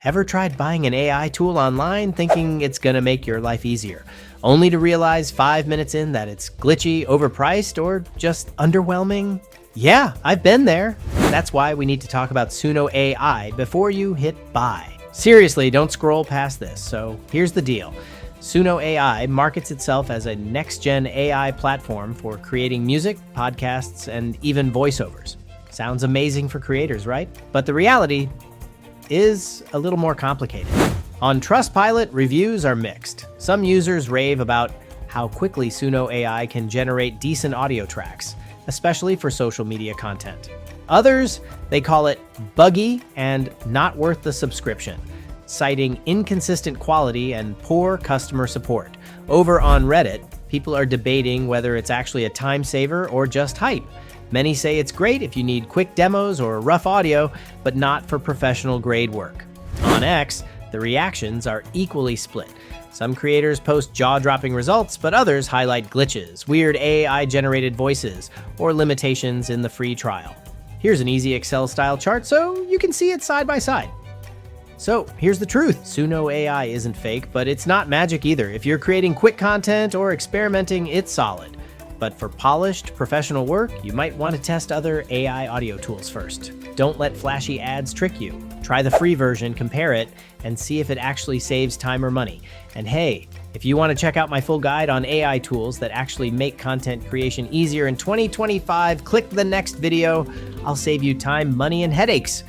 Ever tried buying an AI tool online thinking it's gonna make your life easier, only to realize 5 minutes in that it's glitchy, overpriced, or just underwhelming? Yeah, I've been there. That's why we need to talk about Suno AI before you hit buy. Seriously, don't scroll past this. So here's the deal. Suno AI markets itself as a next-gen AI platform for creating music, podcasts, and even voiceovers. Sounds amazing for creators, right? But the reality is a little more complicated. On Trustpilot, reviews are mixed. Some users rave about how quickly Suno AI can generate decent audio tracks, especially for social media content. Others, they call it buggy and not worth the subscription, citing inconsistent quality and poor customer support. Over on Reddit, people are debating whether it's actually a time saver or just hype. Many say it's great if you need quick demos or rough audio, but not for professional grade work. On X, the reactions are equally split. Some creators post jaw-dropping results, but others highlight glitches, weird AI-generated voices, or limitations in the free trial. Here's an easy Excel-style chart so you can see it side by side. So here's the truth. Suno AI isn't fake, but it's not magic either. If you're creating quick content or experimenting, it's solid. But for polished, professional work, you might want to test other AI audio tools first. Don't let flashy ads trick you. Try the free version, compare it, and see if it actually saves time or money. And hey, if you want to check out my full guide on AI tools that actually make content creation easier in 2025, click the next video. I'll save you time, money, and headaches.